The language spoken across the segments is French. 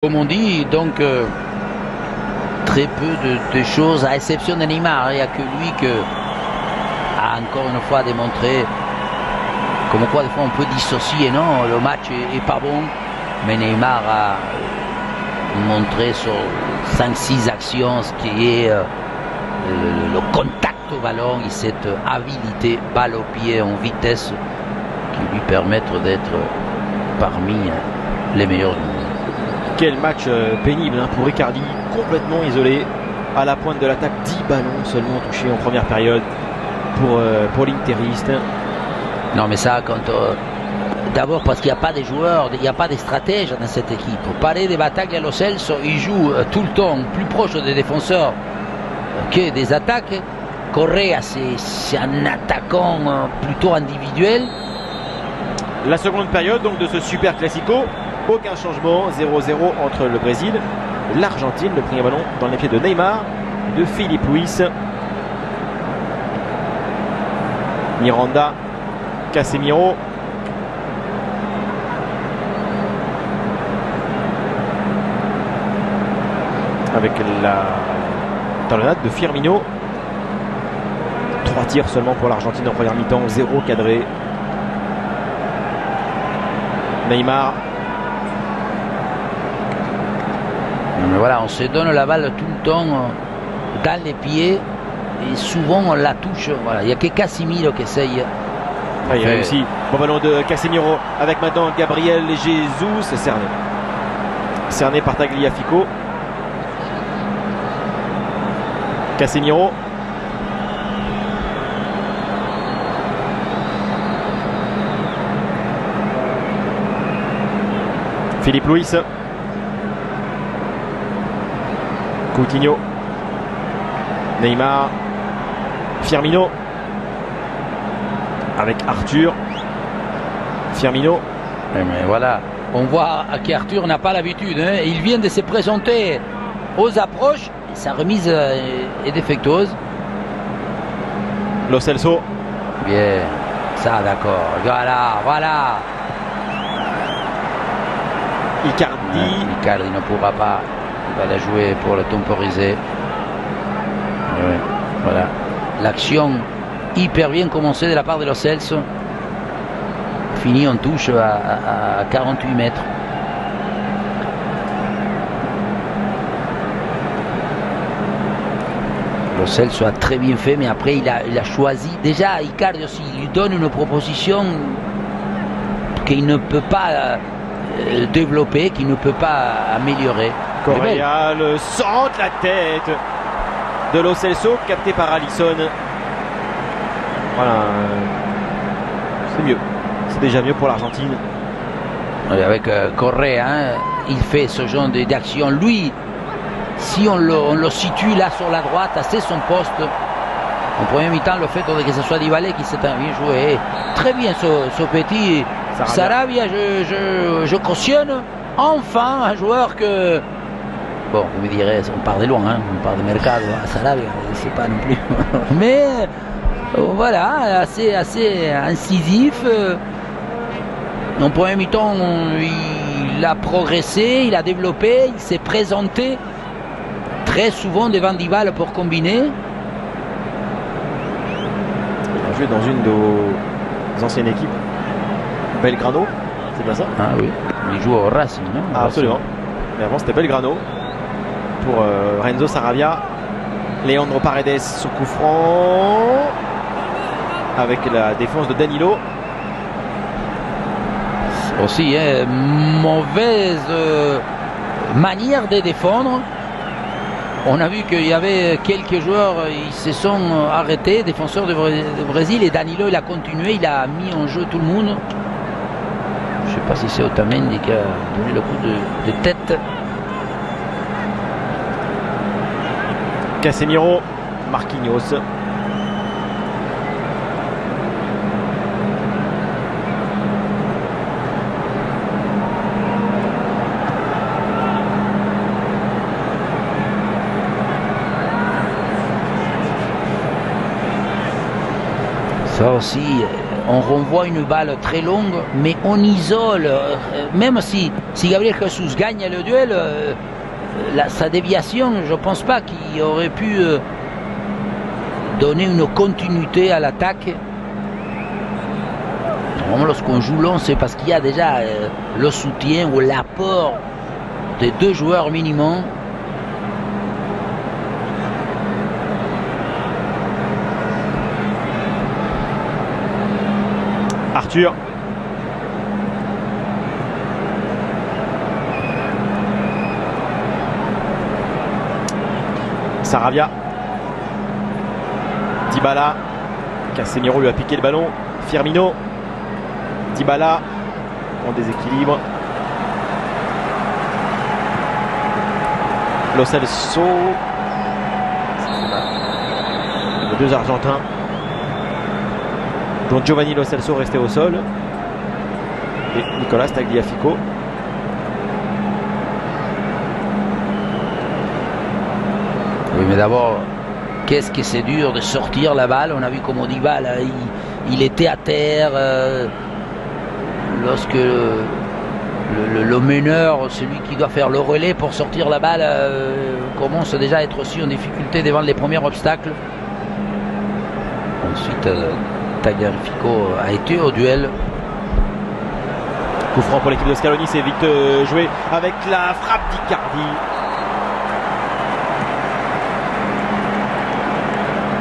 Comme on dit, donc très peu de choses, à exception de Neymar. Il n'y a que lui qui a encore une fois démontré comme quoi des fois on peut dissocier, non, le match est pas bon, mais Neymar a montré sur 5-6 actions ce qui est le contact au ballon et cette habilité balle au pied en vitesse qui lui permettent d'être parmi les meilleurs du monde. Quel match pénible pour Icardi, complètement isolé à la pointe de l'attaque, 10 ballons seulement touchés en première période pour l'Interiste. Non mais ça, quand d'abord parce qu'il n'y a pas de joueurs, il n'y a pas de stratèges dans cette équipe. Parler des batailles à Lo Celso, il joue tout le temps plus proche des défenseurs que des attaques. Correa, c'est un attaquant plutôt individuel. La seconde période donc de ce super classico. Aucun changement, 0-0 entre le Brésil et l'Argentine. Le premier ballon dans les pieds de Neymar, de Filipe Luis. Miranda, Casemiro. Avec la talonnade de Firmino. 3 tirs seulement pour l'Argentine en première mi-temps, 0 cadré. Neymar. Mais voilà, on se donne la balle tout le temps dans les pieds et souvent on la touche. Voilà, il n'y a que Casemiro qui essaye. Il réussit. Bon ballon de Casemiro avec maintenant Gabriel Jesus. C'est cerné. Cerné par Tagliafico. Casemiro. Filipe Luis. Coutinho. Neymar. Firmino. Avec Arthur. Firmino. Mais voilà, on voit qu'Arthur n'a pas l'habitude. Hein. Il vient de se présenter aux approches. Sa remise est défectueuse. Lo Celso. Bien, ça d'accord. Voilà. Icardi. Icardi ne pourra pas. Il va la jouer pour le temporiser. Oui, voilà. L'action hyper bien commencée de la part de Lo Celso. Fini en touche à 48 mètres. Lo Celso a très bien fait, mais après il a choisi. Déjà, Icardi aussi, il lui donne une proposition qu'il ne peut pas développer, qu'il ne peut pas améliorer. Correa, le centre, la tête de Lo Celso, capté par Alisson. Voilà, c'est mieux. C'est déjà mieux pour l'Argentine. Avec Correa, hein, il fait ce genre d'action. Lui, si on le situe là sur la droite, c'est son poste. En premier mi-temps, le fait que ce soit Dybala qui s'est bien joué. Très bien ce petit Sarabia, je cautionne. Enfin, un joueur que... Bon, vous me direz, on part de loin, hein, on part de Mercado, hein, Sarabia, c'est pas non plus. Mais voilà, assez incisif. En premier mi-temps, il a progressé, il a développé, il s'est présenté très souvent devant Dybala pour combiner. Il a joué dans une de nos anciennes équipes, Belgrano, c'est bien ça? Ah oui, il joue au Racing, non? Ah, absolument. Mais avant c'était Belgrano pour Renzo Sarabia. Leandro Paredes sous coup franc avec la défense de Danilo. Aussi, mauvaise manière de défendre. On a vu qu'il y avait quelques joueurs, ils se sont arrêtés, défenseurs de Brésil, et Danilo il a continué, il a mis en jeu tout le monde. Je ne sais pas si c'est Otamendi qui a donné le coup de tête. Casemiro, Marquinhos. Ça aussi, on renvoie une balle très longue, mais on isole. Même si Gabriel Jesus gagne le duel, sa déviation, je ne pense pas qu'il aurait pu donner une continuité à l'attaque. Lorsqu'on joue long, c'est parce qu'il y a déjà le soutien ou l'apport des 2 joueurs minimum. Arthur. Saravia. Dybala. Casemiro lui a piqué le ballon. Firmino. Dybala en déséquilibre. Lo Celso. Les 2 Argentins, dont Giovanni Lo Celso resté au sol et Nicolas Tagliafico. Oui, mais d'abord, qu'est-ce que c'est dur de sortir la balle. On a vu comment Dybala, il était à terre. Lorsque le meneur, celui qui doit faire le relais pour sortir la balle, commence déjà à être aussi en difficulté devant les premiers obstacles. Ensuite, Tagliafico a été au duel. Coup franc pour l'équipe de Scaloni, c'est vite joué avec la frappe d'Icardi.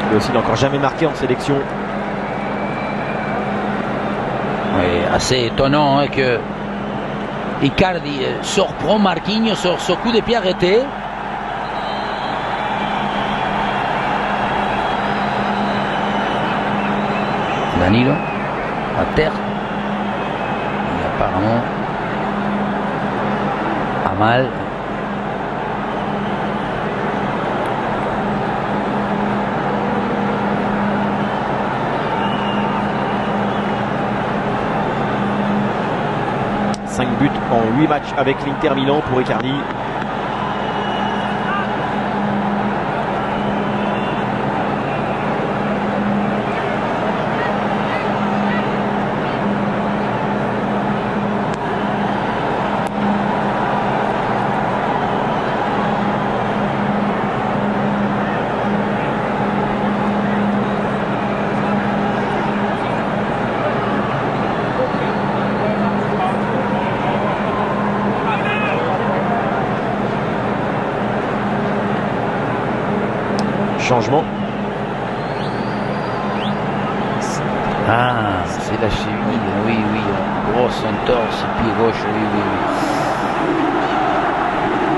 Lui aussi, il n'a encore jamais marqué en sélection. Oui, assez étonnant que Icardi surprend Marquinhos sur ce coup de pied arrêté. Danilo à terre. Et apparemment à mal. Buts en 8 matchs avec l'Inter Milan pour Icardi. Changement. Ah, c'est la cheville, oui, grosse entorse, pied gauche, oui.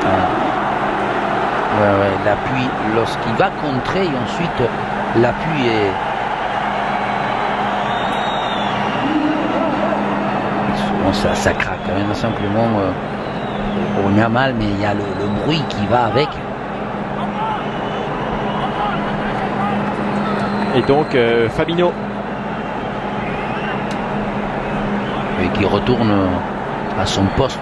Ah. Ouais, l'appui, lorsqu'il va contrer, et ensuite l'appui est... Souvent ça craque, hein, simplement on a mal, mais il y a le bruit qui va avec. Et donc Fabinho. Et qui retourne à son poste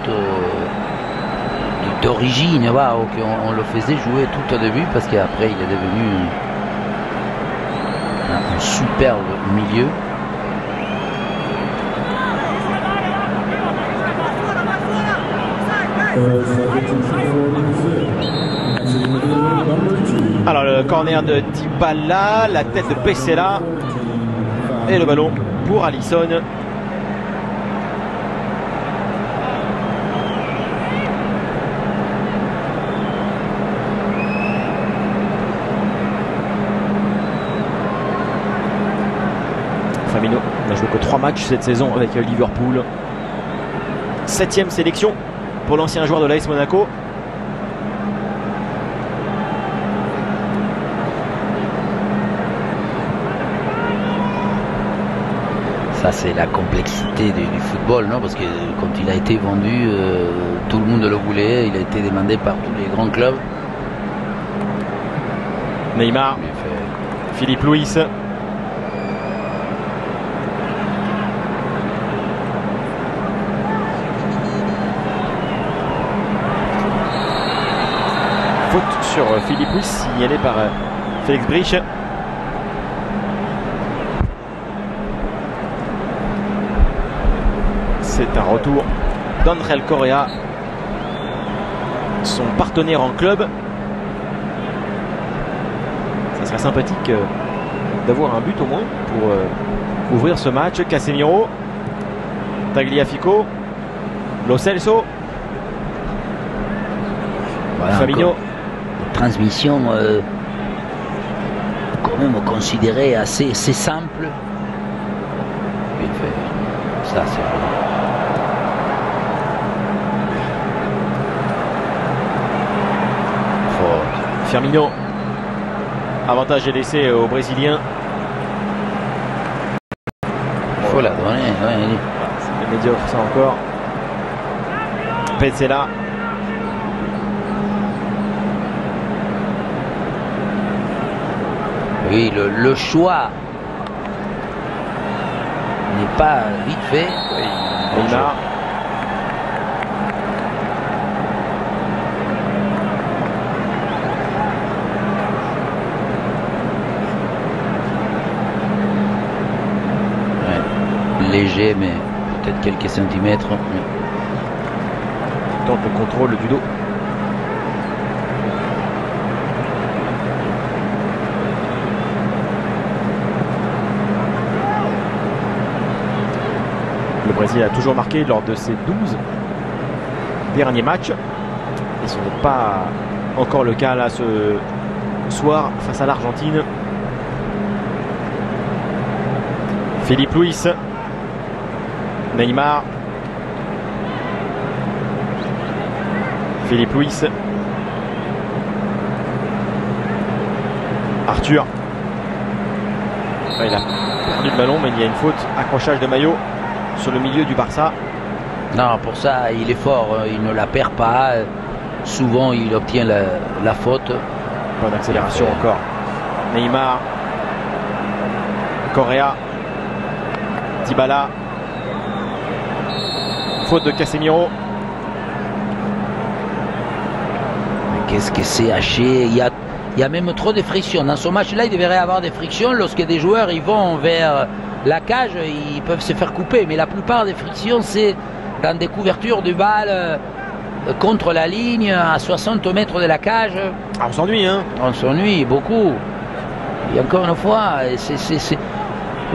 d'origine. On le faisait jouer tout au début parce qu'après il est devenu un superbe milieu. Alors le corner de Dybala, la tête de Pesela et le ballon pour Alisson. Firmino n'a joué que 3 matchs cette saison avec Liverpool. 7e sélection pour l'ancien joueur de l'AS Monaco. Ça c'est la complexité du football, non? Parce que quand il a été vendu, tout le monde le voulait, il a été demandé par tous les grands clubs. Neymar, Philippe Luis. Faute sur Philippe Luis, signalé par Félix Brich. C'est un retour d'Angel Correa, son partenaire en club. Ça serait sympathique d'avoir un but au moins pour ouvrir ce match. Casemiro, Tagliafico, Lo Celso, voilà, Fabinho. Transmission quand même considérée assez simple. Bien fait. Ça c'est vrai. Firmino. Avantage est laissé aux Brésiliens. Il faut la donner. Ouais. C'est médiocre ça encore. Petzela. Oui, le choix n'est pas vite fait. Oui, Neymar. Léger, mais peut-être quelques centimètres. Tente le contrôle du dos. Le Brésil a toujours marqué lors de ses 12 derniers matchs. Et ce n'est pas encore le cas là ce soir face à l'Argentine. Philippe Luis. Neymar. Philippe Luis. Arthur. Il a perdu le ballon, mais il y a une faute. Accrochage de maillot sur le milieu du Barça. Non, pour ça, il est fort. Il ne la perd pas. Souvent, il obtient la faute. Bonne accélération encore. Neymar. Correa. Dybala. Faute de Casemiro. Mais qu'est-ce que c'est haché? Il y a même trop de frictions. Dans ce match-là, il devrait y avoir des frictions. Lorsque des joueurs ils vont vers la cage, ils peuvent se faire couper. Mais la plupart des frictions, c'est dans des couvertures de balles contre la ligne, à 60 mètres de la cage. Ah, on s'ennuie, hein? On s'ennuie beaucoup. Et encore une fois, c'est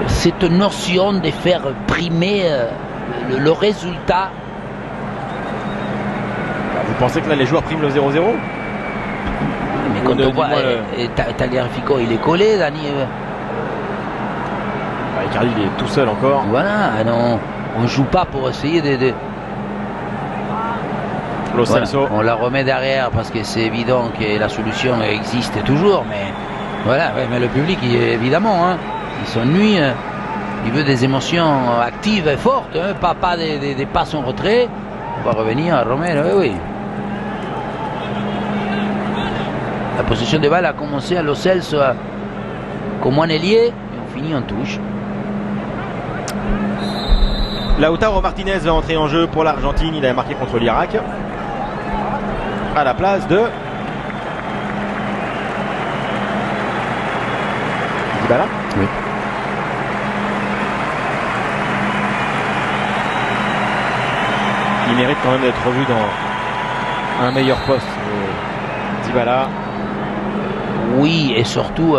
cette notion de faire primer le résultat. Vous pensez que là les joueurs priment le 0-0? Mais quand on voit Tagliafico, il est collé, Dani. Icardi, il est tout seul encore. Voilà, non, on joue pas pour essayer de... Lo Celso. Voilà, on la remet derrière parce que c'est évident que la solution existe toujours, mais voilà, mais le public, évidemment, hein, il s'ennuie. Il veut des émotions actives et fortes, hein, pas des passes en retrait. On va revenir à Romero, oui. La possession de balle a commencé à Lo Celso comme un ailier et on finit en touche. Lautaro Martinez va entrer en jeu pour l'Argentine. Il a marqué contre l'Irak. À la place de Dybala. Oui. Il mérite quand même d'être revu dans un meilleur poste. Dybala. Oui, et surtout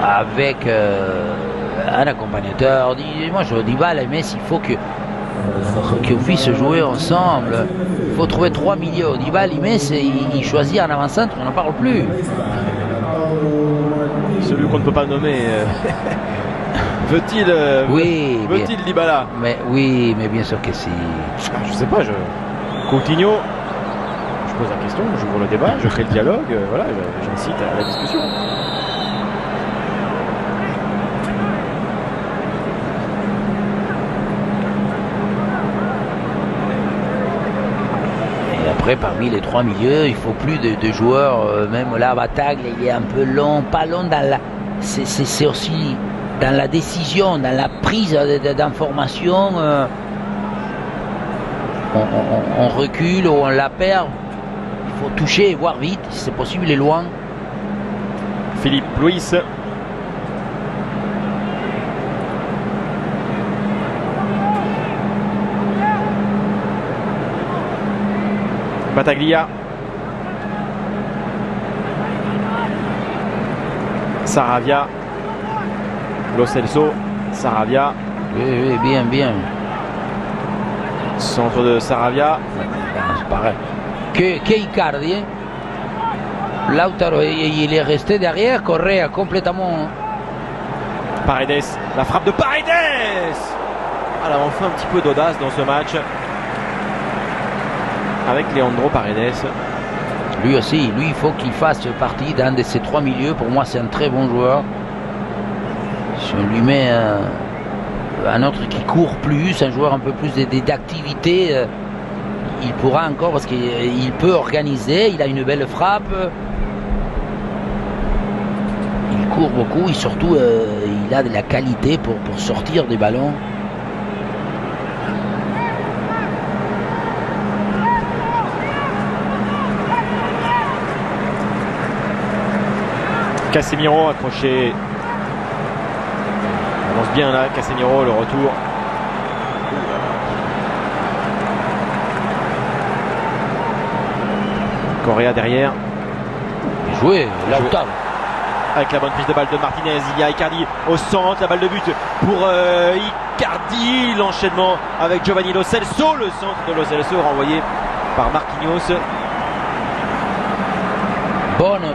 avec un accompagnateur. Moi, je dis Dybala et Messi, il faut qu'on puisse jouer ensemble. Il faut trouver 3 milieux. Dybala, Messi, il choisit un avant-centre, on n'en parle plus. Celui qu'on ne peut pas nommer. Veut-il Dybala? Mais oui, mais bien sûr que si. Je sais pas, Coutinho. Je pose la question, j'ouvre le débat, je crée le dialogue, voilà, j'incite à la discussion. Et après, parmi les 3 milieux, il faut plus de joueurs, même là, Batagle, il est un peu long, pas long dans la... C'est aussi dans la décision, dans la prise d'information, on recule ou on la perd. Il faut toucher et voir vite, si c'est possible, et loin. Philippe Luis. Battaglia. Saravia. Lo Celso. Saravia. Oui, bien, bien. Centre de Saravia. C'est pareil. Que Icardi, hein. Lautaro, il est resté derrière. Correa complètement. Paredes. La frappe de Paredes. Elle a enfin un petit peu d'audace dans ce match. Avec Leandro Paredes. Lui aussi, lui, il faut qu'il fasse partie d'un de ces trois milieux. Pour moi, c'est un très bon joueur. Si on lui met un autre qui court plus, un joueur un peu plus d'activité, il pourra encore, parce qu'il peut organiser, il a une belle frappe, il court beaucoup et surtout il a de la qualité pour sortir des ballons. Casemiro accroché. On avance bien là, Casemiro, le retour. Correa derrière. Joué, Lautaro. Avec la bonne prise de balle de Martinez, il y a Icardi au centre, la balle de but pour Icardi, l'enchaînement avec Giovanni Lo Celso, le centre de Lo Celso renvoyé par Marquinhos.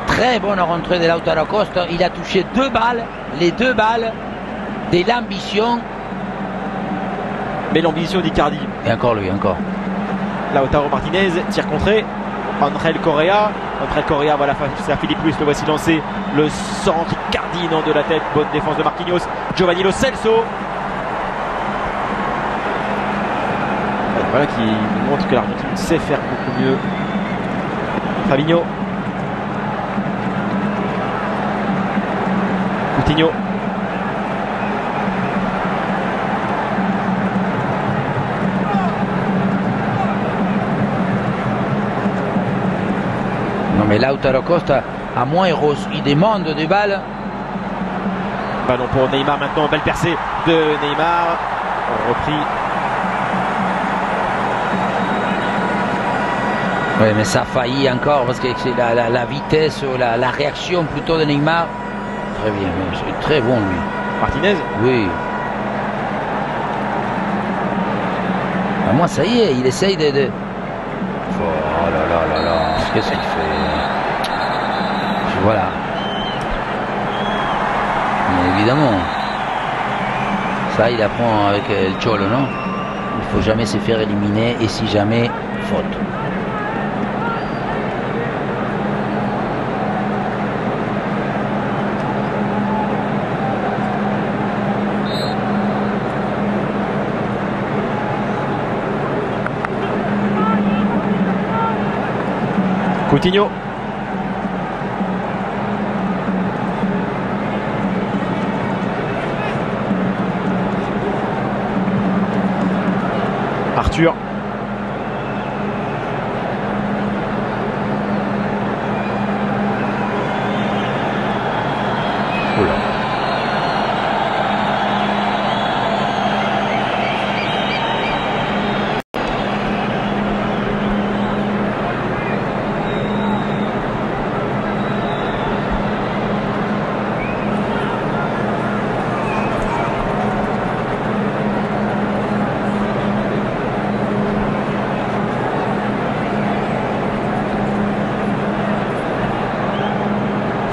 Très bonne rentrée de Lautaro Costa. Il a touché deux balles, les deux balles de l'ambition. Mais l'ambition d'Icardi. Et encore lui, encore. Lautaro Martinez, tir contré. Angel Correa. Angel Correa, voilà, c'est à Philippe Luis, le voici lancé. Le centre, Icardi, non de la tête. Bonne défense de Marquinhos. Giovanni Lo Celso. Voilà qui montre que l'Argentine sait faire beaucoup mieux. Fabinho. Coutinho. Non mais Lautaro Costa, à moins il demande des balles. Ballon pour Neymar maintenant, belle percée de Neymar. Repris. Oui mais ça a failli encore parce que c'est la vitesse, la réaction plutôt de Neymar. Très bien, c'est très bon lui. Martinez. Oui. Ah, moi ça y est, il essaye de... Oh là là là là, qu'est-ce qu'il fait? Voilà. Mais évidemment. Ça il apprend avec le Cholo, non? Il faut jamais se faire éliminer et si jamais, faute. Coutinho. Arthur. Oula.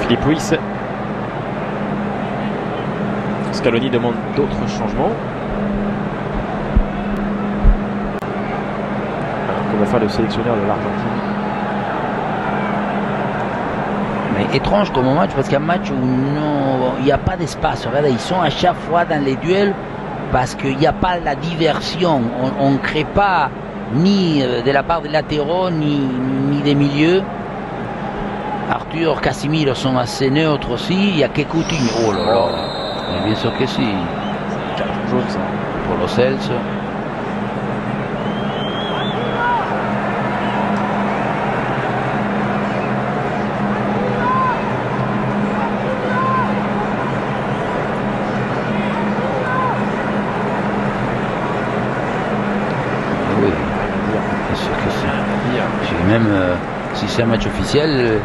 Philippe Luis. Scaloni demande d'autres changements. Alors que va faire le sélectionneur de l'Argentine. Mais étrange comme match parce qu'un match où il n'y a pas d'espace. Regardez, ils sont à chaque fois dans les duels parce qu'il n'y a pas la diversion. On ne crée pas ni de la part des latéraux ni des milieux. Arthur, Casemiro sont assez neutres aussi. Il n'y a que Coutinho. Oh là là. Mais bien sûr que si. Carton jaune ça. Pour Lo Celso. Oui, bien sûr que si. J'ai même si c'est un match officiel.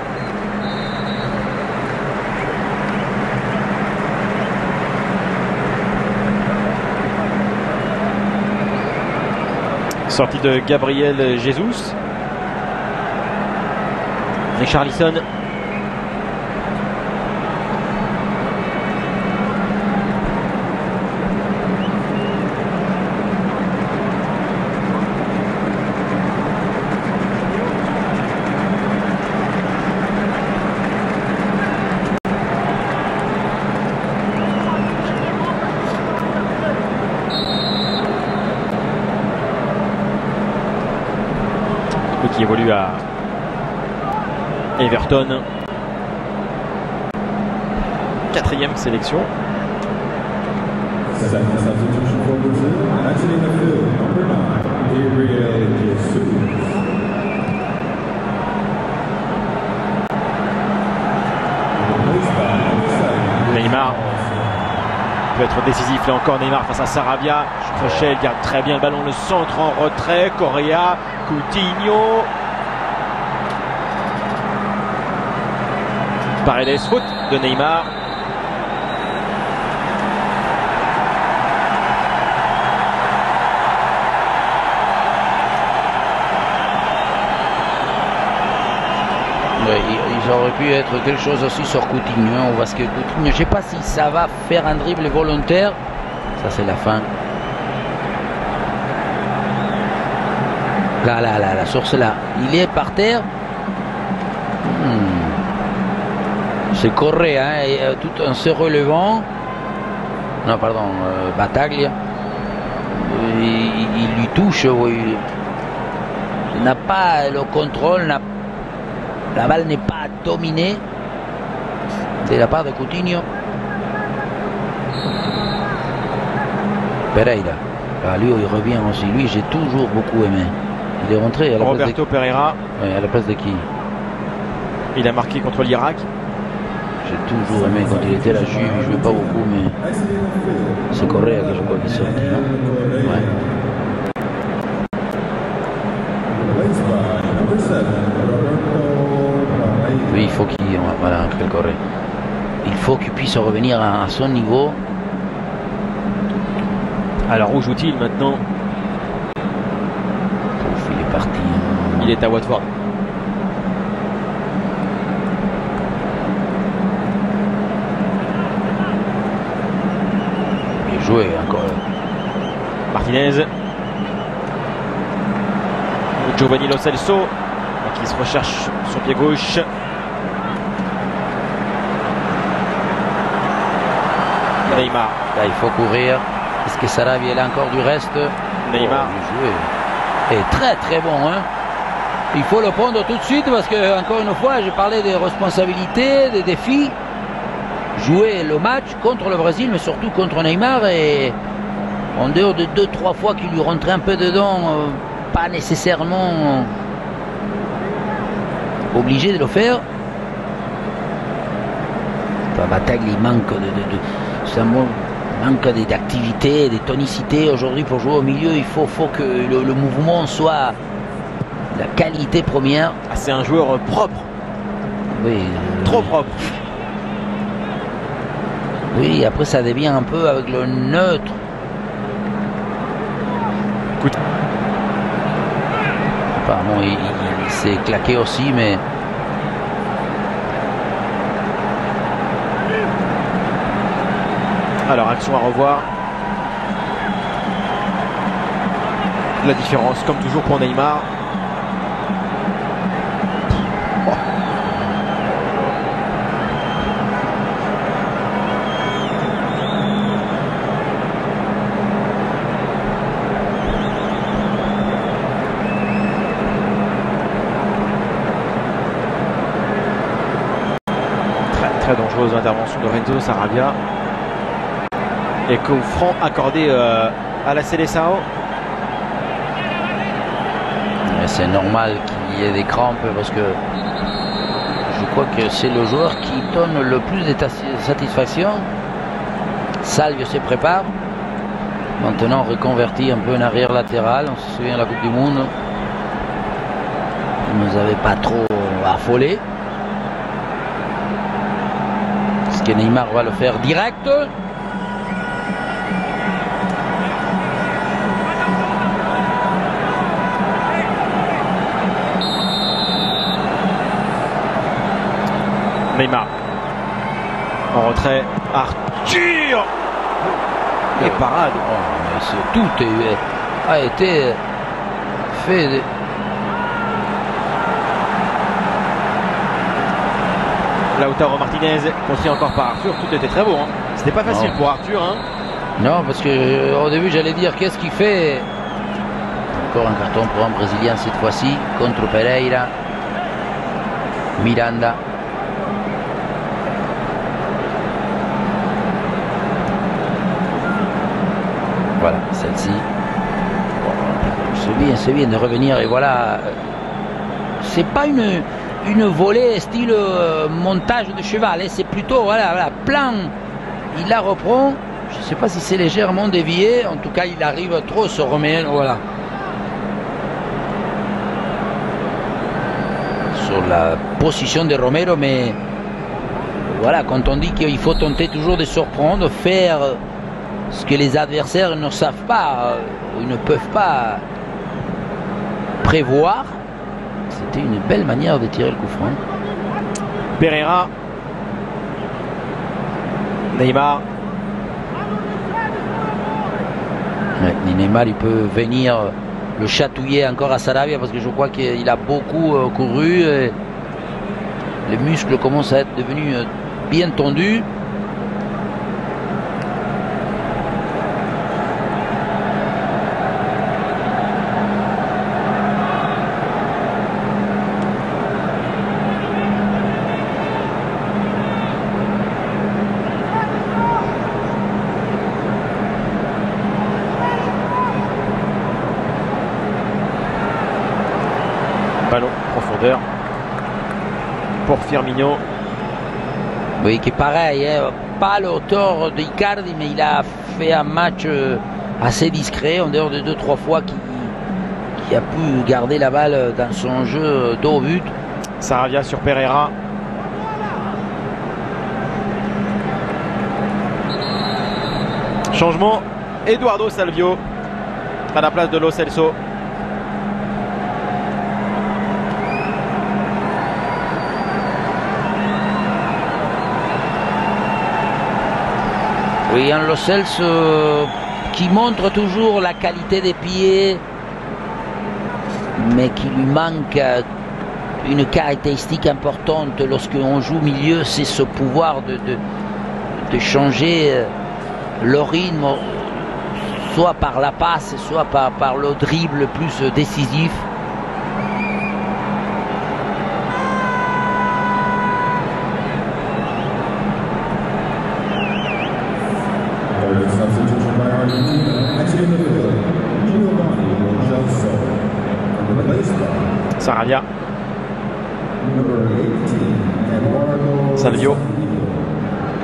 Sortie de Gabriel Jesus. Richarlison. Qui évolue à Everton. 4e sélection. Neymar peut être décisif là encore. Neymar face à Sarabia. Rochelle garde très bien le ballon, le centre en retrait. Correa, Coutinho. Paredes, faute de Neymar. Ils auraient pu être quelque chose aussi sur Coutinho. On voit ce que Coutinho, je ne sais pas si ça va faire un dribble volontaire. Ça c'est la fin. Là, la source là. Il est par terre. C'est Correa, hein, tout en se relevant. Non, pardon, Battaglia. Il lui touche. Oui. Il n'a pas le contrôle. La balle n'est pas dominée de la part de Coutinho. Pereira. Lui, il revient aussi. Lui, j'ai toujours beaucoup aimé. Il est rentré à la Roberto place de... Pereira. Ouais, à la place de qui? Il a marqué contre l'Irak. J'ai toujours aimé quand il était à la Juve. Il jouait pas beaucoup, mais c'est Correa que je crois qu'il sortit, non? Ouais. Oui, il faut qu'il... Voilà, Angel Correa. Il faut qu'il puisse revenir à son niveau. Alors où joue-t-il maintenant? Il est parti. Hein. Il est à Watford. Bien joué encore. Martinez. Giovanni Lo Celso qui se recherche son pied gauche. Neymar. Là, il faut courir. Est-ce que Sarabia est là encore du reste? Neymar. Oh, et très très bon. Hein. Il faut le prendre tout de suite parce que, encore une fois, j'ai parlé des responsabilités, des défis. Jouer le match contre le Brésil, mais surtout contre Neymar. Et en dehors de 2-3 fois qu'il lui rentrait un peu dedans, pas nécessairement obligé de le faire. Battaglia, il manque manque d'activité, de tonicité aujourd'hui pour jouer au milieu. Il faut que le mouvement soit la qualité première. Ah, c'est un joueur propre. Oui. Trop propre. Oui, après ça devient un peu avec le neutre. Apparemment, il s'est claqué aussi, mais... Alors, action à revoir. La différence, comme toujours pour Neymar. Oh. Très dangereuse l'intervention de Renzo Sarabia. Et coup franc accordé à la Seleção. C'est normal qu'il y ait des crampes parce que je crois que c'est le joueur qui donne le plus de satisfaction. Salvio se prépare. Maintenant reconverti un peu en arrière latéral. On se souvient de la Coupe du Monde. ne nous avait pas trop affolé. Est-ce que Neymar va le faire direct? Neymar en retrait, Arthur et parade. Oh, tout a été fait. Lautaro Martinez contré encore par Arthur, tout était très beau. Hein. C'était pas facile pour Arthur. Hein. Non, parce que au début j'allais dire qu'est-ce qu'il fait. Encore un carton pour un Brésilien cette fois-ci contre Pereira. Miranda. Voilà, celle-ci. Bon, c'est bien de revenir et voilà. C'est pas une volée style montage de cheval, c'est plutôt voilà, plan. Il la reprend. Je ne sais pas si c'est légèrement dévié. En tout cas, il arrive trop à se remettre. Voilà. Sur la position de Romero, mais voilà, quand on dit qu'il faut tenter toujours de surprendre, faire ce que les adversaires ne savent pas ou ne peuvent pas prévoir, c'était une belle manière de tirer le coup franc. Pereira, Neymar. Ouais, Neymar, il peut venir le chatouiller encore à Sarabia parce que je crois qu'il a beaucoup couru. Et les muscles commencent à être devenus bien tendus. Ballon, profondeur pour Firmino. Oui, qui est pareil, hein, pas à la hauteur d'Icardi, mais il a fait un match assez discret, en dehors de 2-3 fois qui a pu garder la balle dans son jeu dos au but. Sarabia sur Pereira. Changement, Eduardo Salvio à la place de Lo Celso. Oui, un Lo Celso qui montre toujours la qualité des pieds, mais qui lui manque une caractéristique importante lorsqu'on joue milieu, c'est ce pouvoir de changer le rythme, soit par la passe, soit par le dribble plus décisif. Sarabia. Salvio.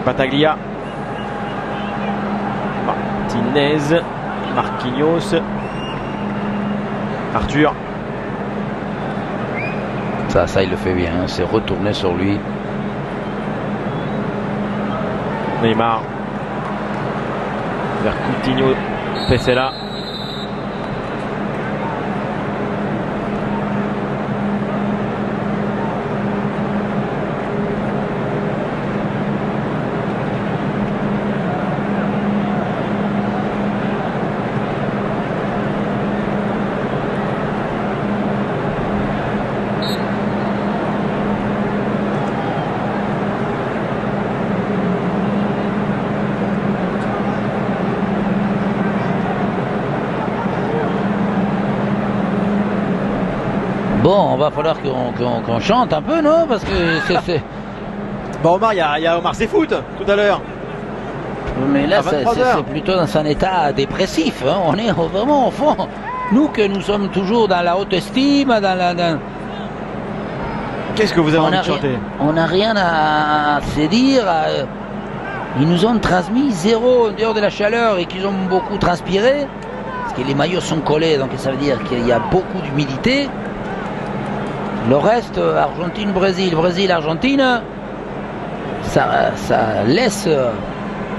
Battaglia. Martinez. Marquinhos. Arthur. Ça il le fait bien, hein, c'est retourné sur lui. Neymar. Vers Coutinho. Pesela. Bon, on va falloir qu'on chante un peu, non? Parce que c'est... Bon, Omar, il y a Omar C'est Foot tout à l'heure. Mais là, c'est plutôt dans un état dépressif. Hein. On est vraiment au fond. Nous que nous sommes toujours dans la haute estime, Qu'est-ce que vous avez envie de chanter? On n'a rien à se dire. Ils nous ont transmis zéro en dehors de la chaleur et qu'ils ont beaucoup transpiré. Parce que les maillots sont collés, donc ça veut dire qu'il y a beaucoup d'humidité. Le reste, Argentine-Brésil, Brésil-Argentine, ça laisse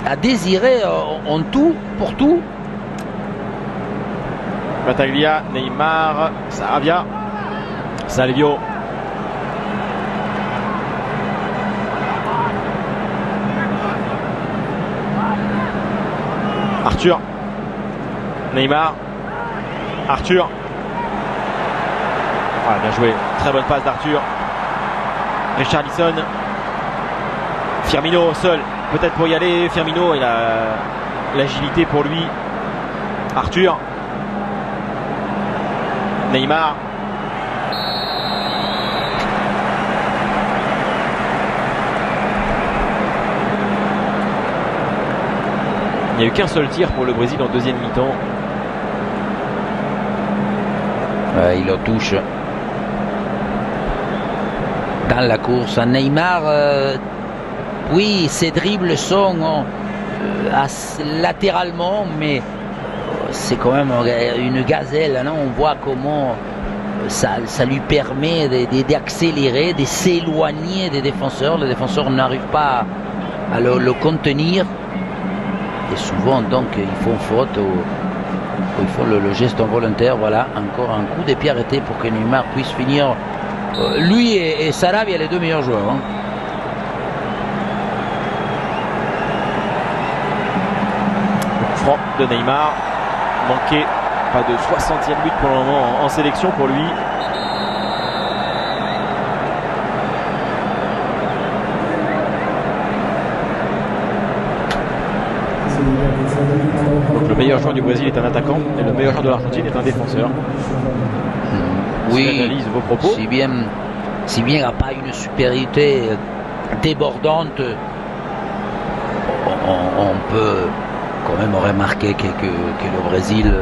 à désirer en tout, pour tout. Battaglia, Neymar, Sarabia, Salvio. Arthur, Neymar, Arthur. Voilà, bien joué, très bonne passe d'Arthur. Richarlison, Firmino seul, peut-être pour y aller. Firmino, il a l'agilité pour lui. Arthur, Neymar. Il n'y a eu qu'un seul tir pour le Brésil en deuxième mi-temps. Il le touche dans la course. Neymar, oui, ses dribbles sont latéralement, mais c'est quand même une gazelle. Hein. On voit comment ça lui permet d'accélérer, de s'éloigner des défenseurs. Les défenseurs n'arrivent pas à le contenir. Et souvent, donc, ils font faute ou ils font le geste involontaire. Voilà, encore un coup de pied arrêté pour que Neymar puisse finir. Lui et Sarabia, les deux meilleurs joueurs. Hein. Franc de Neymar, manqué, pas de 60e but pour le moment en sélection pour lui. Donc le meilleur joueur du Brésil est un attaquant et le meilleur joueur de l'Argentine est un défenseur. Oui, analyse vos propos. Si bien il n'y a pas une supériorité débordante, on peut quand même remarquer que le Brésil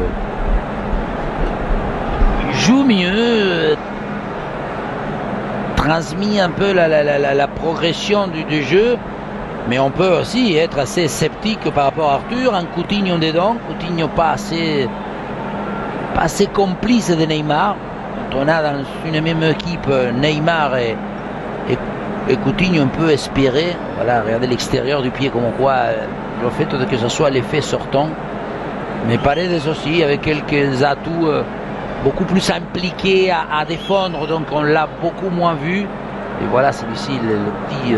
joue mieux, transmet un peu la progression du jeu. Mais on peut aussi être assez sceptique par rapport à Arthur. Un Coutinho dedans, Coutinho pas assez complice de Neymar. Quand on a dans une même équipe Neymar et Coutinho, on peut espérer. Voilà, regardez l'extérieur du pied, comme quoi le fait que ce soit l'effet sortant. Mais Paredes aussi, avec quelques atouts beaucoup plus impliqués à défendre, donc on l'a beaucoup moins vu. Et voilà, celui-ci, le petit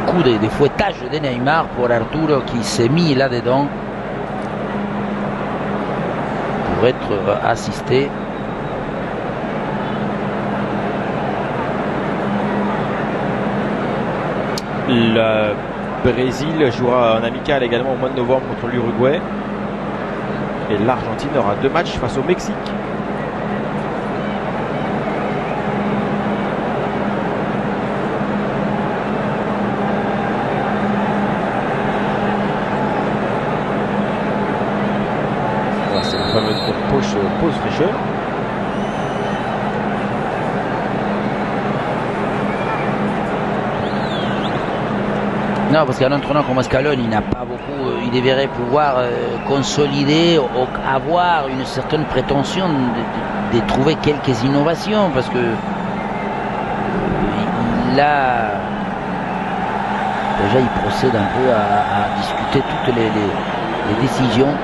coup de fouettage de Neymar pour Arturo qui s'est mis là-dedans pour être assisté. Le Brésil jouera un amical également au mois de novembre contre l'Uruguay. Et l'Argentine aura 2 matchs face au Mexique. C'est la fameuse pause fraîcheur. Non, parce qu'un entraîneur comme Scaloni, il n'a pas beaucoup, il devrait pouvoir consolider ou avoir une certaine prétention de trouver quelques innovations, parce que déjà il procède un peu à discuter toutes les décisions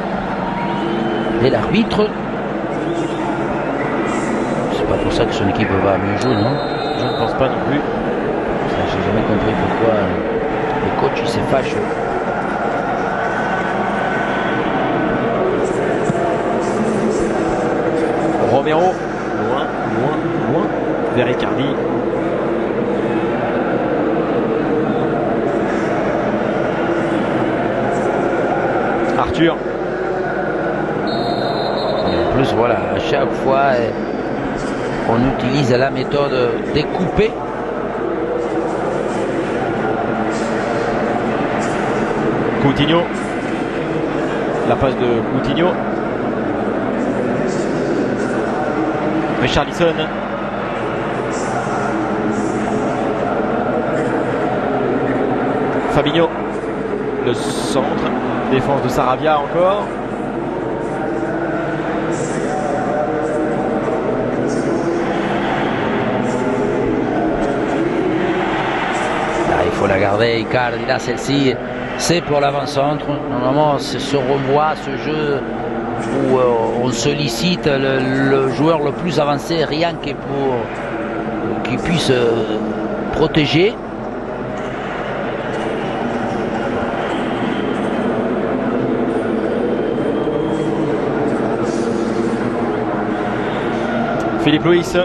de l'arbitre. C'est pas pour ça que son équipe va mieux jouer, non? Je ne pense pas non plus. J'ai jamais compris pourquoi le coach il s'est fâché. Romero, loin, vers Icardi. Arthur. En plus, voilà, à chaque fois, on utilise la méthode découpée. Coutinho. La passe de Coutinho. Richarlison. Fabinho. Le centre. Défense de Sarabia encore. faut la garder. Icardi, là, celle-ci, c'est pour l'avant-centre. Normalement, se revoit ce jeu où on sollicite le joueur le plus avancé, rien que pour qu'il puisse protéger. Philippe Luis.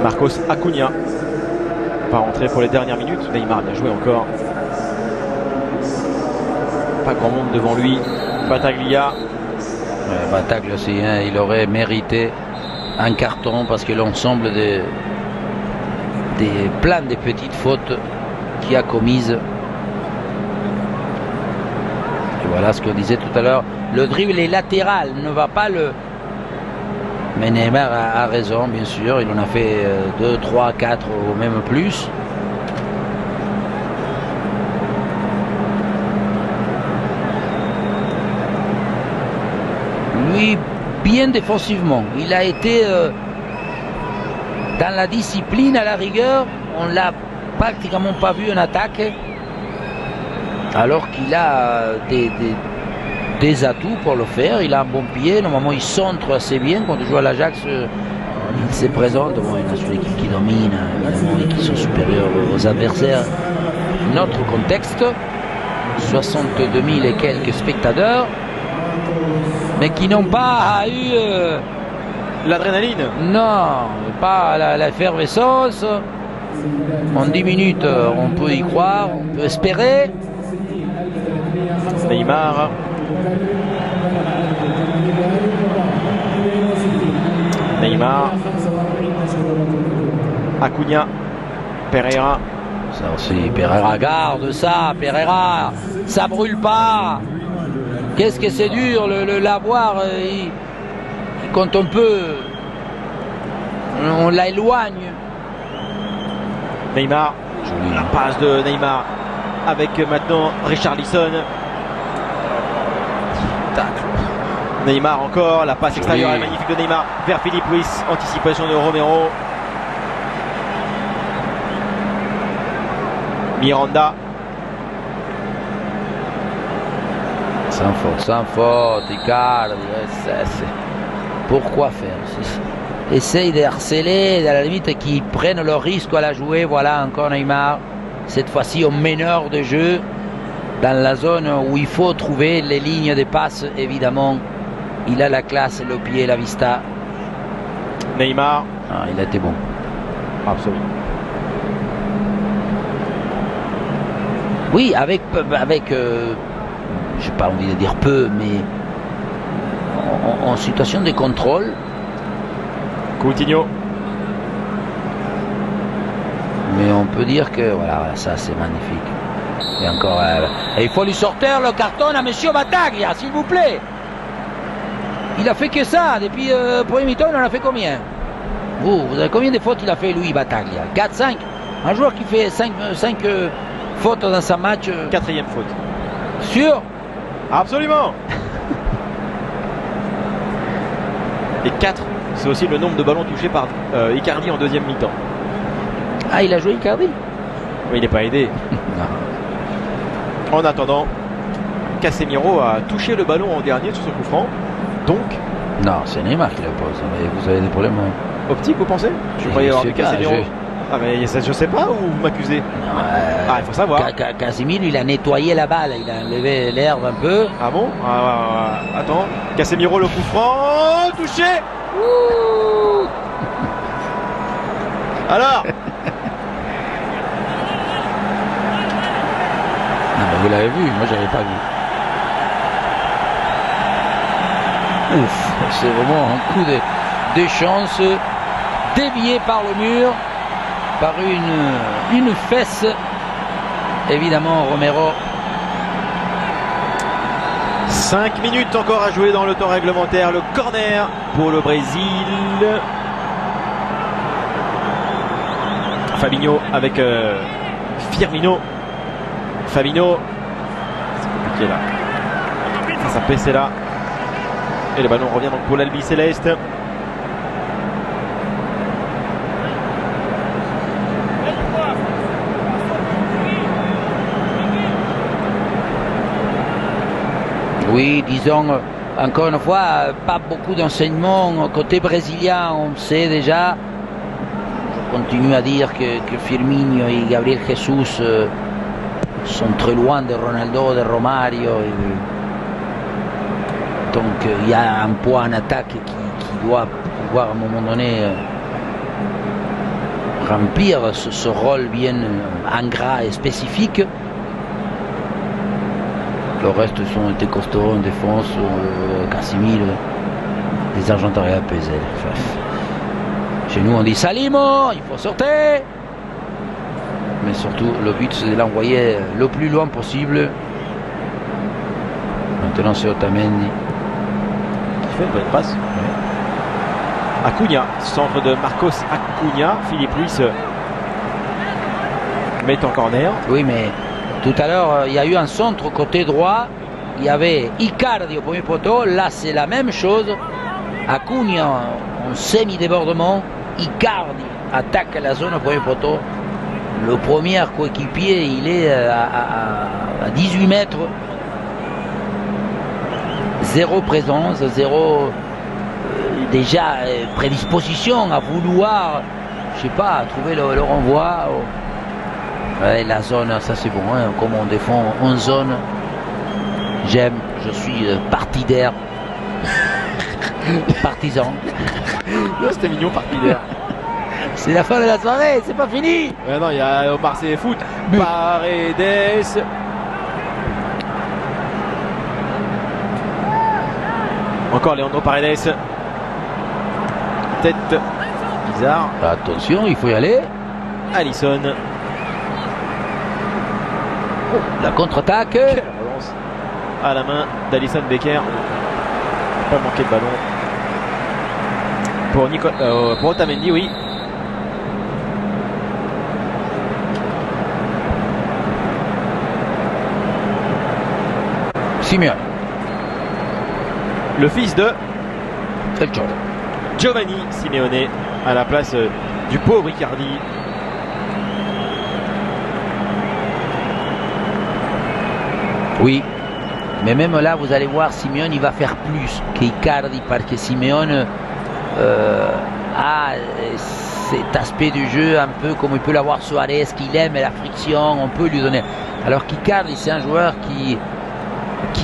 Marcos Acuna va rentrer pour les dernières minutes. Neymar bien joué encore. Pas grand monde devant lui. Battaglia. Battaglia aussi, hein, il aurait mérité un carton parce que l'ensemble des plein de petites fautes qu'il a commises. Et voilà ce qu'on disait tout à l'heure. Le dribble est latéral, ne va pas le... Mais Neymar a raison, bien sûr. Il en a fait 2, 3, 4 ou même plus. Lui, bien défensivement. Il a été dans la discipline à la rigueur. On ne l'a pratiquement pas vu en attaque. Alors qu'il a des atouts pour le faire. Il a un bon pied. Normalement, il centre assez bien. Quand il joue à l'Ajax, il se présente. Bon, il a une équipe qui domine, évidemment, et qui sont supérieurs aux adversaires. Notre contexte, 62 000 et quelques spectateurs, mais qui n'ont pas eu l'adrénaline. Non, pas l'effervescence. En 10 minutes, on peut y croire, on peut espérer. Neymar. Neymar. Acuna. Pereira. Ça aussi, Pereira, garde ça, Pereira. Ça brûle pas. Qu'est-ce que c'est dur l'avoir quand on peut, on l'éloigne. Neymar. Joli. La passe de Neymar avec maintenant Richarlison. Neymar encore, la passe extérieure est magnifique de Neymar vers Philippe Luis, anticipation de Romero. Miranda. Sans faute, Icardi. Pourquoi faire? Essaye de harceler, à la limite qu'ils prennent le risque à la jouer. Voilà encore Neymar, cette fois-ci au meneur de jeu, dans la zone où il faut trouver les lignes de passe. Évidemment, il a la classe, le pied, la vista. Neymar. Ah, il a été bon. Absolument. Oui, avec j'ai pas envie de dire peu, mais en situation de contrôle. Coutinho. Mais on peut dire que voilà, ça c'est magnifique. Et encore, et il faut lui sortir le carton à Monsieur Battaglia, s'il vous plaît. Il a fait que ça depuis le premier mi-temps. Il en a fait combien? Vous avez combien de fautes il a fait lui, Battaglia? 4, 5? Un joueur qui fait 5 fautes dans sa match. Quatrième faute. Sûr? Absolument. Et 4, c'est aussi le nombre de ballons touchés par Icardi en deuxième mi-temps. Ah, il a joué Icardi? Oui, il n'est pas aidé. En attendant, Casemiro a touché le ballon en dernier sur ce coup franc. Donc. Non, c'est Neymar qui le pose. Mais vous avez des problèmes optiques, vous pensez? Je croyais avoir du Casemiro. Ah, mais je sais pas, ou vous m'accusez? Ah, il faut savoir. Casemiro, il a nettoyé la balle, il a enlevé l'herbe un peu. Ah bon? Attends. Casemiro, le coup franc, touché. Ouh. Alors. Vous l'avez vu, moi j'avais pas vu. Ouf, c'est vraiment un coup de chance, dévié par le mur, par une fesse. Évidemment, Romero. 5 minutes encore à jouer dans le temps réglementaire. Le corner pour le Brésil. Fabinho avec Firmino. Fabinho, c'est compliqué là. Ça pèse là. Et le ballon revient donc pour l'Albi Céleste. Oui, disons, encore une fois, pas beaucoup d'enseignements. Côté brésilien, on sait déjà. Je continue à dire que Firmino et Gabriel Jesus sont très loin de Ronaldo, de Romario. Donc il y a un poids en attaque qui doit pouvoir à un moment donné remplir ce rôle bien ingrat et spécifique. Le reste sont été costauds en défense, Casemiro, les Argentins à peser. Chez nous on dit Salimo, il faut sortir. Mais surtout le but c'est de l'envoyer le plus loin possible. Maintenant c'est Otamendi. Qui fait une bonne passe. Ouais. Acuna, centre de Marcos Acuna. Philippe Luis met en corner. Oui mais tout à l'heure il y a eu un centre côté droit. Il y avait Icardi au premier poteau. Là c'est la même chose. Acuna en semi-débordement. Icardi attaque la zone au premier poteau. Le premier coéquipier il est à 18 mètres. Zéro présence, zéro déjà prédisposition à vouloir, je sais pas, trouver le renvoi. Ouais, la zone, ça c'est bon, hein, comme on défend en zone. J'aime, je suis partidaire. Partisan. C'était mignon, partidaire. C'est la fin de la soirée, c'est pas fini. Ouais, non, il y a Omar C. Foot. Paredes. Encore Leandro Paredes. Tête bizarre. Attention, il faut y aller. Alisson. Oh, la contre-attaque. Quelle relance à la main d'Alisson Becker. Pas manqué de ballon. Pour Otamendi, oui. Simeone. Le fils de El Giovanni Simeone à la place du pauvre Icardi. Oui, mais même là vous allez voir Simeone il va faire plus qu'Icardi parce que Simeone a cet aspect du jeu un peu comme il peut l'avoir Suarez, qu'il aime la friction, on peut lui donner. Alors qu'Icardi c'est un joueur qui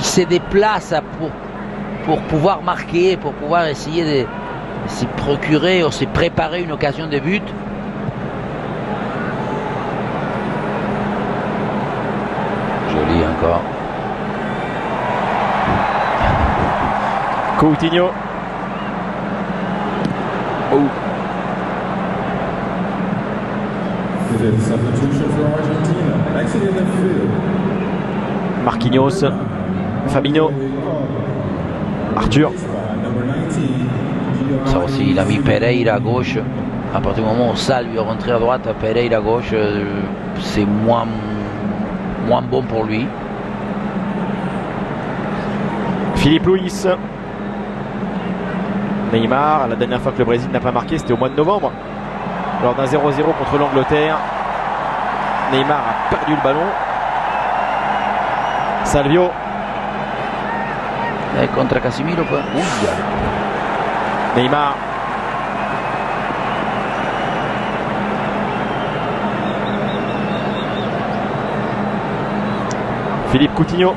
se déplace pour pouvoir marquer, pour pouvoir essayer de se procurer ou se préparer une occasion de but. Joli encore. Coutinho. Oh. Marquinhos. Fabinho. Arthur. Ça aussi, il a mis Pereira à gauche. À partir du moment où Sal lui est rentré à droite, Pereira à gauche, c'est moins bon pour lui. Philippe Luis. Neymar, la dernière fois que le Brésil n'a pas marqué, c'était au mois de novembre. Lors d'un 0-0 contre l'Angleterre. Neymar a perdu le ballon. Salvio. Contre Casemiro. Neymar. Philippe Coutinho.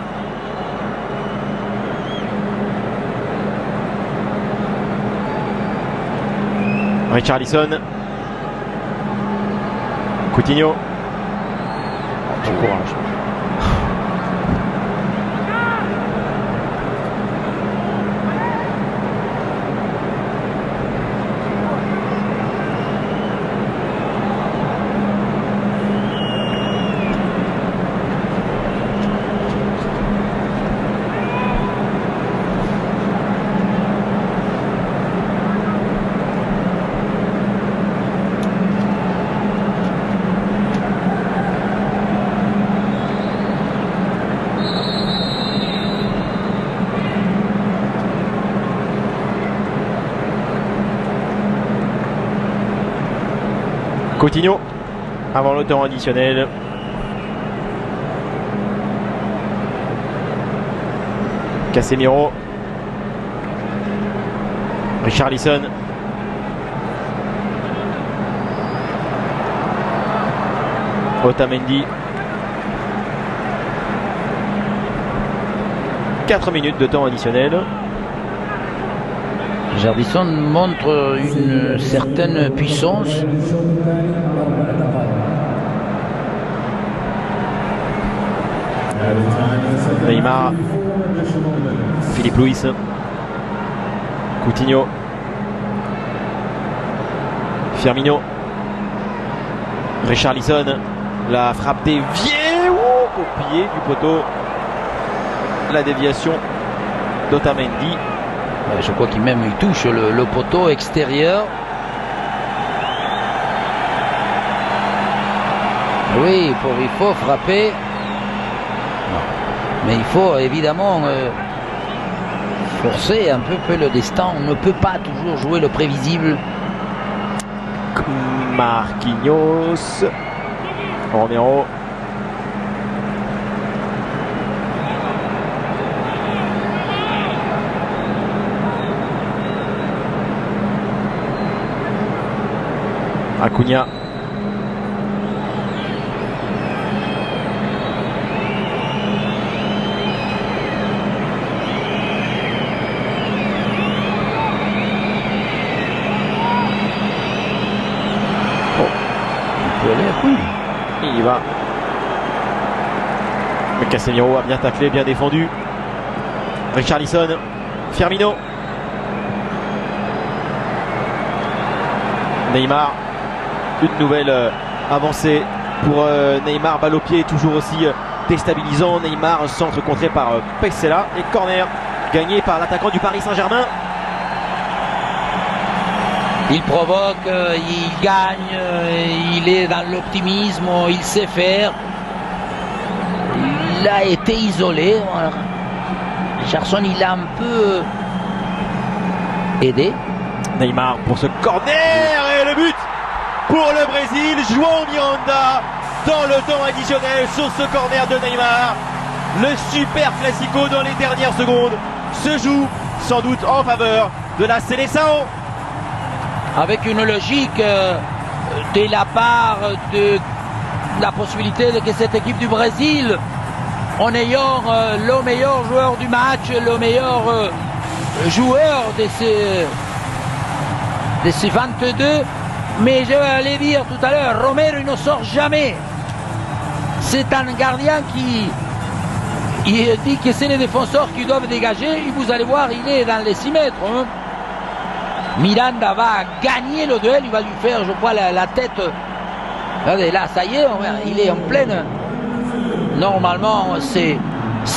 Richarlison. Coutinho. Bon courage. Coutinho avant le temps additionnel. Casemiro. Richarlison. Otamendi. 4 minutes de temps additionnel. Richarlison montre une certaine puissance. Neymar. Philippe Luis. Coutinho. Firmino. Richarlison. La frappe déviée au pied du poteau. La déviation d'Otamendi. Je crois qu'il même il touche le poteau extérieur. Oui, il faut frapper. Non. Mais il faut évidemment forcer un peu le destin. On ne peut pas toujours jouer le prévisible. Marquinhos. Romero. Acuna. Il y va. Mais Casemiro a bien taclé, bien défendu. Richarlison. Firmino. Neymar. Une nouvelle avancée pour Neymar. Balle au pied, toujours aussi déstabilisant. Neymar, un centre contré par Pesela. Et corner gagné par l'attaquant du Paris Saint-Germain. Il provoque, il gagne, il est dans l'optimisme, il sait faire. Il a été isolé. Richarlison, il a un peu aidé. Neymar pour ce corner et le but pour le Brésil. João Miranda dans le temps additionnel sur ce corner de Neymar. Le super classico dans les dernières secondes se joue sans doute en faveur de la Seleção. Avec une logique de la part de la possibilité de que cette équipe du Brésil, en ayant le meilleur joueur du match, le meilleur joueur de ces 22, mais je vais aller dire tout à l'heure, Romero il ne sort jamais. C'est un gardien qui dit que c'est les défenseurs qui doivent dégager, et vous allez voir, il est dans les 6 mètres. Hein. Miranda va gagner le duel, il va lui faire, je crois, la tête. Regardez, là, ça y est, il est en pleine. Normalement, c'est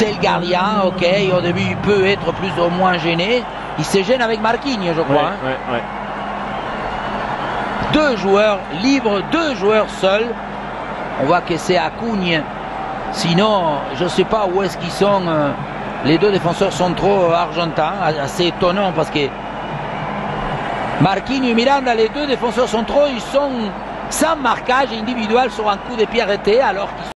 le gardien, ok, au début, il peut être plus ou moins gêné. Il se gêne avec Marquinhos, je crois. Ouais. 2 joueurs libres, 2 joueurs seuls. On voit que c'est Acuna. Sinon, je ne sais pas où est-ce qu'ils sont. Les 2 défenseurs centraux argentins, assez étonnant parce que Marquinhos et Miranda, les 2 défenseurs centraux, ils sont sans marquage individuel sur un coup de pied arrêté alors qu'ils